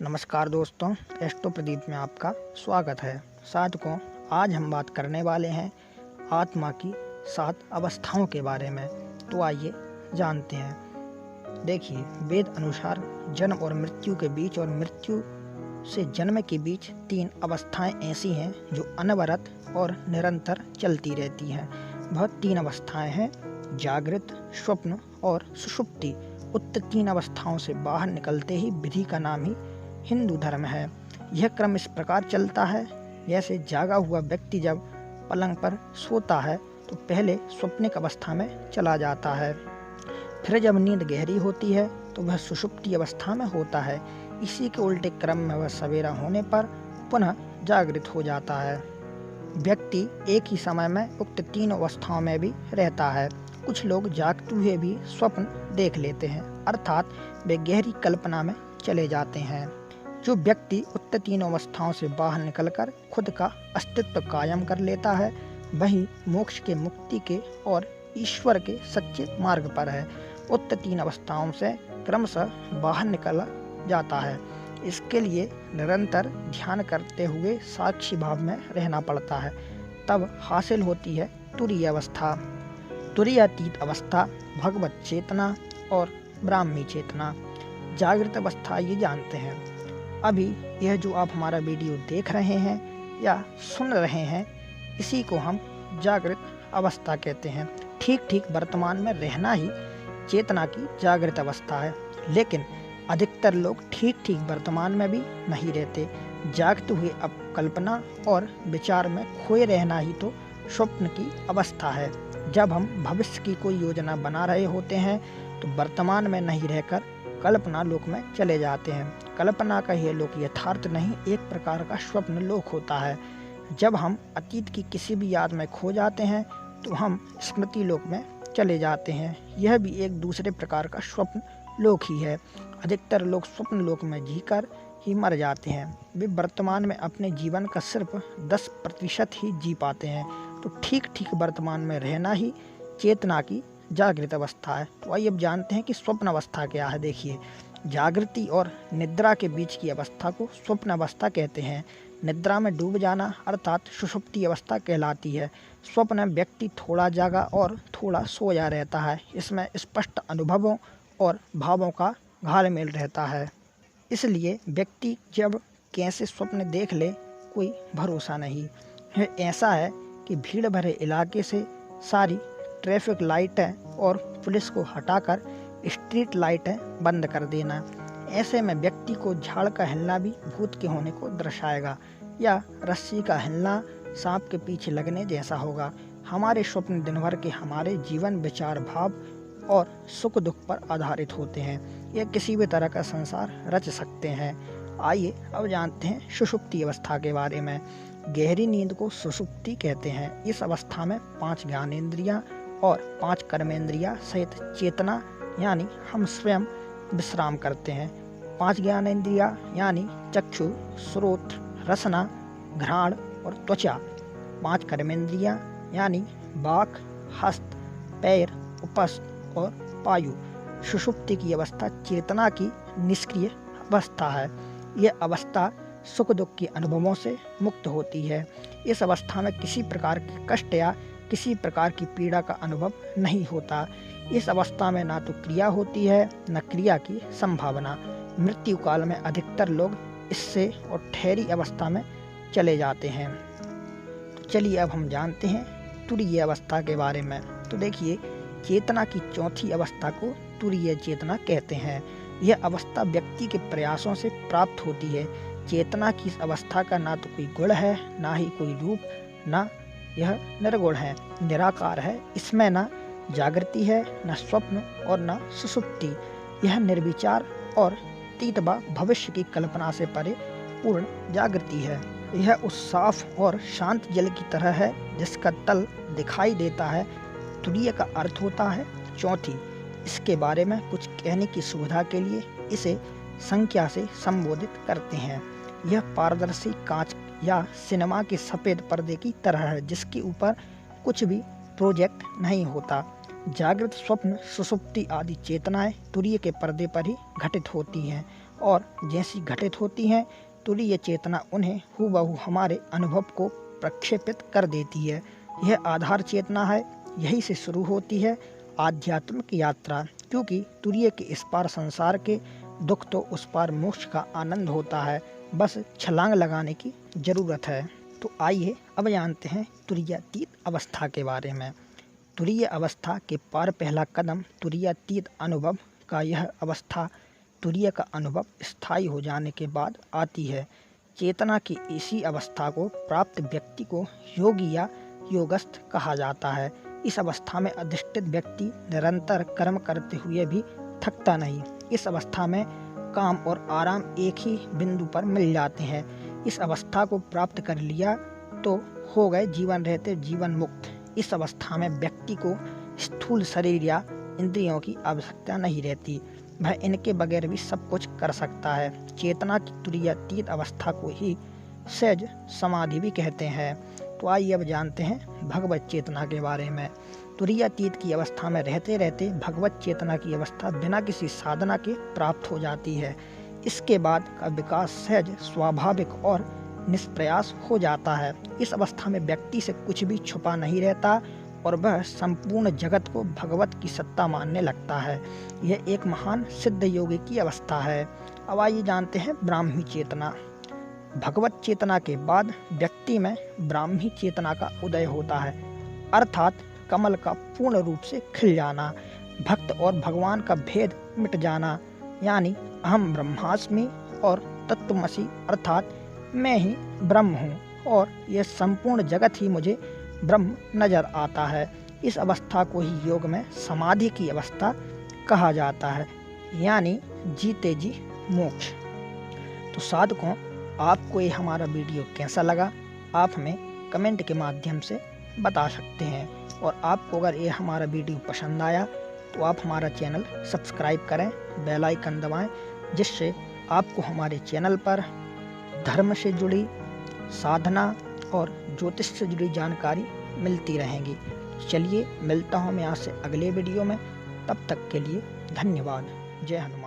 नमस्कार दोस्तों, एस्ट्रो प्रदीप में आपका स्वागत है। साधकों, आज हम बात करने वाले हैं आत्मा की 7 अवस्थाओं के बारे में। तो आइए जानते हैं। देखिए, वेद अनुसार जन्म और मृत्यु के बीच और मृत्यु से जन्म के बीच 3 अवस्थाएं ऐसी हैं जो अनवरत और निरंतर चलती रहती हैं। वह 3 अवस्थाएं हैं जागृत, स्वप्न और सुषुप्ति। उक्त 3 अवस्थाओं से बाहर निकलते ही विधि का नाम ही हिंदू धर्म है। यह क्रम इस प्रकार चलता है, जैसे जागा हुआ व्यक्ति जब पलंग पर सोता है तो पहले स्वप्निक अवस्था में चला जाता है, फिर जब नींद गहरी होती है तो वह सुषुप्ति अवस्था में होता है। इसी के उल्टे क्रम में वह सवेरा होने पर पुनः जागृत हो जाता है। व्यक्ति एक ही समय में उक्त 3 अवस्थाओं में भी रहता है। कुछ लोग जागते हुए भी स्वप्न देख लेते हैं, अर्थात वे गहरी कल्पना में चले जाते हैं। जो व्यक्ति उक्त 3 अवस्थाओं से बाहर निकलकर खुद का अस्तित्व कायम कर लेता है, वही मोक्ष के, मुक्ति के और ईश्वर के सच्चे मार्ग पर है। उक्त 3 अवस्थाओं से क्रमशः बाहर निकला जाता है। इसके लिए निरंतर ध्यान करते हुए साक्षी भाव में रहना पड़ता है। तब हासिल होती है तुरीय अवस्था। तुरीयातीत अवस्था, भगवत चेतना और ब्राह्मी चेतना। जागृत अवस्था ये जानते हैं। अभी यह जो आप हमारा वीडियो देख रहे हैं या सुन रहे हैं, इसी को हम जागृत अवस्था कहते हैं। ठीक वर्तमान में रहना ही चेतना की जागृत अवस्था है। लेकिन अधिकतर लोग ठीक वर्तमान में भी नहीं रहते। जागते हुए अब कल्पना और विचार में खोए रहना ही तो स्वप्न की अवस्था है। जब हम भविष्य की कोई योजना बना रहे होते हैं तो वर्तमान में नहीं रहकर कल्पना लोक में चले जाते हैं। कल्पना का यह लोक यथार्थ नहीं, एक प्रकार का स्वप्न लोक होता है। जब हम अतीत की किसी भी याद में खो जाते हैं तो हम स्मृति लोक में चले जाते हैं। यह भी एक दूसरे प्रकार का स्वप्न लोक ही है। अधिकतर लोग स्वप्न लोक में जीकर ही मर जाते हैं। वे वर्तमान में अपने जीवन का सिर्फ 10% ही जी पाते हैं। तो ठीक वर्तमान में रहना ही चेतना की जागृत अवस्था है। तो आइए अब जानते हैं कि स्वप्न अवस्था क्या है। देखिए, जागृति और निद्रा के बीच की अवस्था को स्वप्न अवस्था कहते हैं। निद्रा में डूब जाना अर्थात सुषुप्ति अवस्था कहलाती है। स्वप्न में व्यक्ति थोड़ा जागा और थोड़ा सोया रहता है। इसमें स्पष्ट अनुभवों और भावों का घालमेल रहता है। इसलिए व्यक्ति जब कैसे स्वप्न देख ले, कोई भरोसा नहीं। यह ऐसा है कि भीड़ भरे इलाके से सारी ट्रैफिक लाइटें और पुलिस को हटाकर स्ट्रीट लाइटें बंद कर देना। ऐसे में व्यक्ति को झाड़ का हिलना भी भूत के होने को दर्शाएगा, या रस्सी का हिलना सांप के पीछे लगने जैसा होगा। हमारे स्वप्न दिन भर के हमारे जीवन, विचार, भाव और सुख दुख पर आधारित होते हैं। ये किसी भी तरह का संसार रच सकते हैं। आइए अब जानते हैं सुषुप्ति अवस्था के बारे में। गहरी नींद को सुषुप्ति कहते हैं। इस अवस्था में 5 ज्ञानेंद्रियां और 5 कर्मेंद्रियां सहित चेतना यानी हम स्वयं विश्राम करते हैं। 5 ज्ञानेंद्रियां यानी चक्षु, श्रोत्र, रसना, घ्राण और त्वचा। 5 कर्मेंद्रियां यानी वाक, हस्त, पैर, उपस्थ और पायु। सुषुप्ति की अवस्था चेतना की निष्क्रिय अवस्था है। यह अवस्था सुख दुख के अनुभवों से मुक्त होती है। इस अवस्था में किसी प्रकार के कष्ट या किसी प्रकार की पीड़ा का अनुभव नहीं होता। इस अवस्था में ना तो क्रिया होती है, न क्रिया की संभावना। मृत्यु काल में अधिकतर लोग इससे और ठहरी अवस्था में चले जाते हैं। तो चलिए अब हम जानते हैं तुरीय अवस्था के बारे में। तो देखिए, चेतना की चौथी अवस्था को तुरीय चेतना कहते हैं। यह अवस्था व्यक्ति के प्रयासों से प्राप्त होती है। चेतना की इस अवस्था का ना तो कोई गुण है, ना ही कोई रूप, ना यह निर्गुण है, निराकार है। इसमें ना जागृति है, न स्वप्न और न सुषुप्ति। यह निर्विचार और अतीत व भविष्य की कल्पना से परे पूर्ण जागृति है। यह उस साफ और शांत जल की तरह है जिसका तल दिखाई देता है। तुरीय का अर्थ होता है चौथी। इसके बारे में कुछ कहने की सुविधा के लिए इसे संख्या से संबोधित करते हैं। यह पारदर्शी कांच या सिनेमा के सफ़ेद पर्दे की तरह है, जिसके ऊपर कुछ भी प्रोजेक्ट नहीं होता। जागृत, स्वप्न, सुषुप्ति आदि चेतनाएं तुरीय के पर्दे पर ही घटित होती हैं और जैसी घटित होती हैं, तुरीय चेतना उन्हें हूबहू हमारे अनुभव को प्रक्षेपित कर देती है। यह आधार चेतना है, यही से शुरू होती है आध्यात्मिक यात्रा, क्योंकि तुरीय के इस पार संसार के दुख तो उस पार मोक्ष का आनंद होता है, बस छलांग लगाने की जरूरत है। तो आइए अब जानते हैं तुरीयातीत अवस्था के बारे में। तुरीय अवस्था के पार पहला कदम तुरीयातीत अनुभव का यह अवस्था तुरीय का अनुभव स्थायी हो जाने के बाद आती है। चेतना की इसी अवस्था को प्राप्त व्यक्ति को योगी या योगस्थ कहा जाता है। इस अवस्था में अधिष्ठित व्यक्ति निरंतर कर्म करते हुए भी थकता नहीं। इस अवस्था में काम और आराम एक ही बिंदु पर मिल जाते हैं। इस अवस्था को प्राप्त कर लिया तो हो गए जीवन रहते जीवन मुक्त। इस अवस्था में व्यक्ति को स्थूल शरीर या इंद्रियों की आवश्यकता नहीं रहती, वह इनके बगैर भी सब कुछ कर सकता है। चेतना की तुरीयातीत अवस्था को ही सहज समाधि भी कहते हैं। तो आइए अब जानते हैं भगवत चेतना के बारे में। तुरीयातीत की अवस्था में रहते रहते भगवत चेतना की अवस्था बिना किसी साधना के प्राप्त हो जाती है। इसके बाद का विकास सहज, स्वाभाविक और निष्प्रयास हो जाता है। इस अवस्था में व्यक्ति से कुछ भी छुपा नहीं रहता और वह संपूर्ण जगत को भगवत की सत्ता मानने लगता है। यह एक महान सिद्ध योगी की अवस्था है। अब आइए जानते हैं ब्राह्मी चेतना। भगवत चेतना के बाद व्यक्ति में ब्राह्मी चेतना का उदय होता है, अर्थात कमल का पूर्ण रूप से खिल जाना, भक्त और भगवान का भेद मिट जाना, यानी अहम ब्रह्मास्मि और तत्वमसि अर्थात मैं ही ब्रह्म हूँ और यह संपूर्ण जगत ही मुझे ब्रह्म नजर आता है। इस अवस्था को ही योग में समाधि की अवस्था कहा जाता है, यानी जीते जी मोक्ष। तो साधकों, आपको ये हमारा वीडियो कैसा लगा आप हमें कमेंट के माध्यम से बता सकते हैं। और आपको अगर ये हमारा वीडियो पसंद आया तो आप हमारा चैनल सब्सक्राइब करें, बेल आइकन दबाएं, जिससे आपको हमारे चैनल पर धर्म से जुड़ी, साधना और ज्योतिष से जुड़ी जानकारी मिलती रहेंगी। चलिए मिलता हूँ मैं यहाँ से अगले वीडियो में, तब तक के लिए धन्यवाद। जय हनुमान।